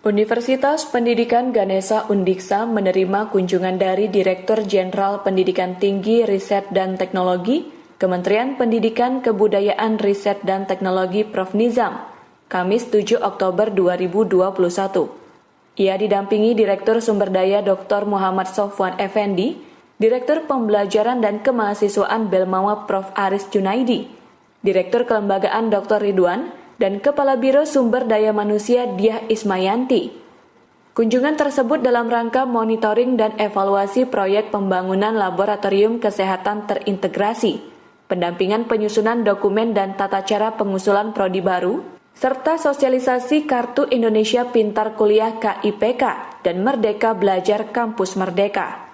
Universitas Pendidikan Ganesha Undiksa menerima kunjungan dari Direktur Jenderal Pendidikan Tinggi, Riset dan Teknologi, Kementerian Pendidikan, Kebudayaan, Riset dan Teknologi Prof. Nizam, Kamis 7 Oktober 2021. Ia didampingi Direktur Sumber Daya Dr. Muhammad Sofwan Effendi, Direktur Pembelajaran dan Kemahasiswaan Belmawa Prof. Aris Junaidi, Direktur Kelembagaan Dr. Ridwan, dan Kepala Biro Sumber Daya Manusia Diah Ismayanti. Kunjungan tersebut dalam rangka monitoring dan evaluasi proyek pembangunan laboratorium kesehatan terintegrasi, pendampingan penyusunan dokumen dan tata cara pengusulan prodi baru, serta sosialisasi Kartu Indonesia Pintar Kuliah KIPK dan Merdeka Belajar Kampus Merdeka.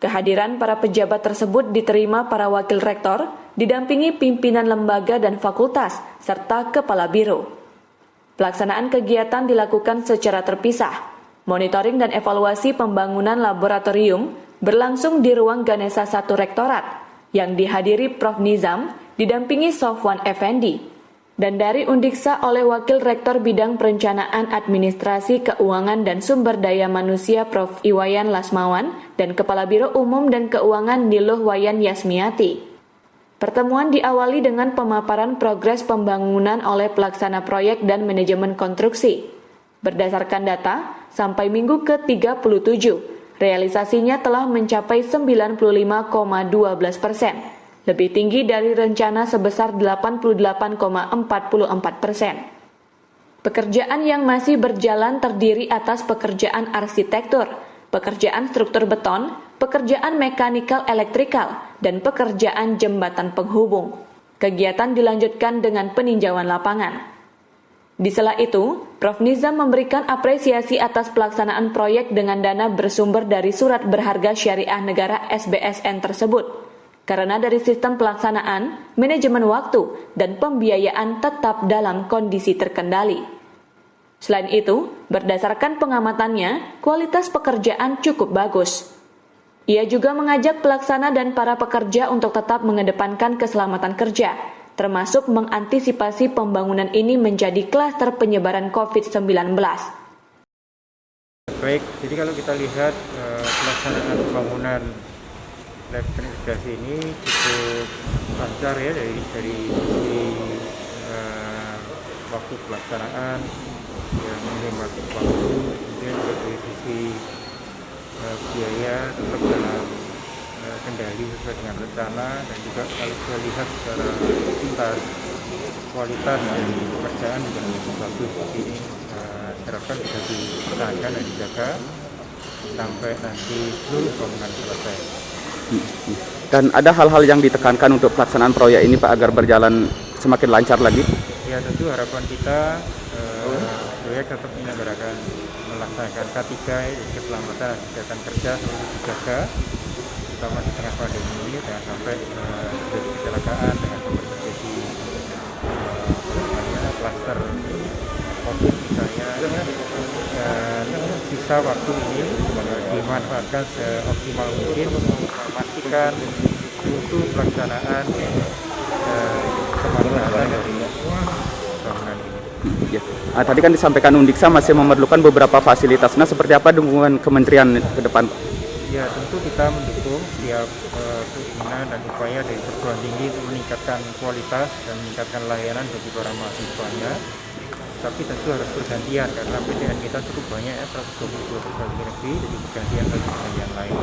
Kehadiran para pejabat tersebut diterima para wakil rektor, didampingi pimpinan lembaga dan fakultas, serta kepala biro. Pelaksanaan kegiatan dilakukan secara terpisah. Monitoring dan evaluasi pembangunan laboratorium berlangsung di ruang Ganesha 1 Rektorat, yang dihadiri Prof. Nizam, didampingi Sofwan Effendi, dan dari Undiksa oleh Wakil Rektor Bidang Perencanaan Administrasi Keuangan dan Sumber Daya Manusia Prof. Iwayan Lasmawan dan Kepala Biro Umum dan Keuangan Niluh Wayan Yasmiati. Pertemuan diawali dengan pemaparan progres pembangunan oleh pelaksana proyek dan manajemen konstruksi. Berdasarkan data, sampai minggu ke-37, realisasinya telah mencapai 95,12%. Lebih tinggi dari rencana sebesar 88,44%. Pekerjaan yang masih berjalan terdiri atas pekerjaan arsitektur, pekerjaan struktur beton, pekerjaan mekanikal elektrikal, dan pekerjaan jembatan penghubung. Kegiatan dilanjutkan dengan peninjauan lapangan. Di sela itu, Prof. Nizam memberikan apresiasi atas pelaksanaan proyek dengan dana bersumber dari Surat Berharga Syariah Negara SBSN tersebut. Karena dari sistem pelaksanaan, manajemen waktu, dan pembiayaan tetap dalam kondisi terkendali. Selain itu, berdasarkan pengamatannya, kualitas pekerjaan cukup bagus. Ia juga mengajak pelaksana dan para pekerja untuk tetap mengedepankan keselamatan kerja, termasuk mengantisipasi pembangunan ini menjadi klaster penyebaran COVID-19. Baik, jadi kalau kita lihat pelaksanaan pembangunan lab terintegrasi ini cukup lancar ya dari waktu pelaksanaan yang menghemat waktu, kemudian juga dari sisi biaya tetap dalam kendali sesuai dengan rencana, dan juga kalau kita lihat secara tuntas kualitas dari pekerjaan juga cukup bagus. Ini diharapkan bisa dipertahankan dan dijaga sampai nanti seluruh bangunan selesai. Dan ada hal-hal yang ditekankan untuk pelaksanaan proyek ini Pak agar berjalan semakin lancar lagi? Ya, tentu harapan kita proyek tetap menyelenggarakan melaksanakan K3, keselamatan kesehatan kerja selalu dijaga, terutama di tengah pandemi ini, jangan sampai terjadi kecelakaan, jangan sampai terjadi klaster COVID misalnya, dan sisa waktu ini dimanfaatkan seoptimal mungkin untuk memastikan untuk pelaksanaan kemaslahatan dari bangunan ini. Ya. Tadi kan disampaikan Undiksa masih memerlukan beberapa fasilitas. Nah, seperti apa dukungan kementerian ke depan? Ya, tentu kita mendukung setiap keinginan dan upaya dari perguruan tinggi untuk meningkatkan kualitas dan meningkatkan layanan bagi para mahasiswanya. Tapi tentu harus bergantian karena PTN kita cukup banyak ya, 122 negeri, jadi bergantian bagi yang lain.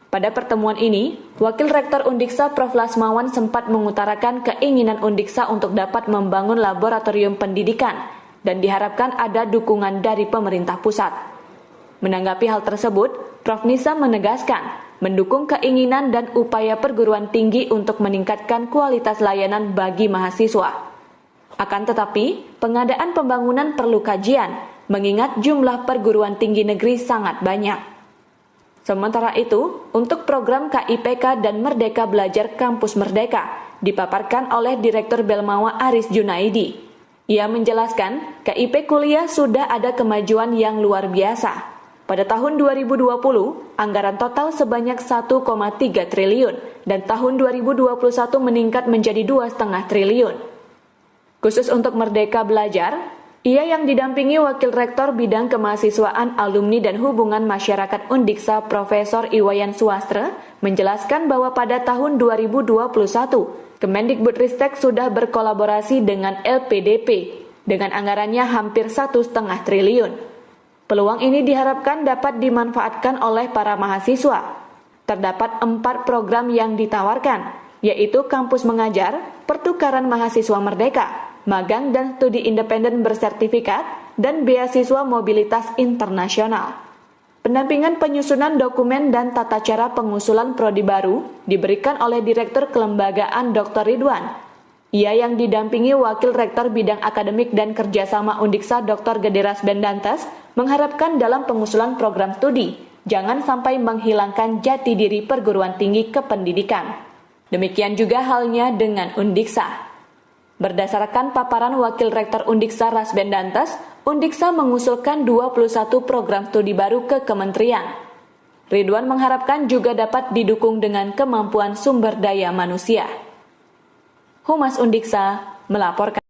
Pada pertemuan ini, Wakil Rektor Undiksa Prof. Lasmawan sempat mengutarakan keinginan Undiksa untuk dapat membangun laboratorium pendidikan dan diharapkan ada dukungan dari pemerintah pusat. Menanggapi hal tersebut, Prof. Nizam menegaskan mendukung keinginan dan upaya perguruan tinggi untuk meningkatkan kualitas layanan bagi mahasiswa. Akan tetapi, pengadaan pembangunan perlu kajian, mengingat jumlah perguruan tinggi negeri sangat banyak. Sementara itu, untuk program KIPK dan Merdeka Belajar Kampus Merdeka, dipaparkan oleh Direktur Belmawa Aris Junaidi. Ia menjelaskan, KIP kuliah sudah ada kemajuan yang luar biasa. Pada tahun 2020, anggaran total sebanyak 1,3 triliun, dan tahun 2021 meningkat menjadi 2,5 triliun. Khusus untuk Merdeka Belajar, Ia yang didampingi Wakil Rektor Bidang Kemahasiswaan, Alumni dan Hubungan Masyarakat Undiksa Profesor Iwayan Suastra menjelaskan bahwa pada tahun 2021, Kemendikbudristek sudah berkolaborasi dengan LPDP dengan anggarannya hampir 1,5 triliun. Peluang ini diharapkan dapat dimanfaatkan oleh para mahasiswa. Terdapat 4 program yang ditawarkan, yaitu kampus mengajar, pertukaran mahasiswa merdeka, magang dan studi independen bersertifikat, dan beasiswa mobilitas internasional. Pendampingan penyusunan dokumen dan tata cara pengusulan prodi baru diberikan oleh Direktur Kelembagaan Dr. Ridwan. Ia yang didampingi Wakil Rektor Bidang Akademik dan Kerjasama Undiksa Dr. Gede Rasbendantes mengharapkan dalam pengusulan program studi, jangan sampai menghilangkan jati diri perguruan tinggi kependidikan. Demikian juga halnya dengan Undiksa. Berdasarkan paparan Wakil Rektor Undiksa Rasbendantes, Undiksa mengusulkan 21 program studi baru ke kementerian. Ridwan mengharapkan juga dapat didukung dengan kemampuan sumber daya manusia. Humas Undiksa melaporkan.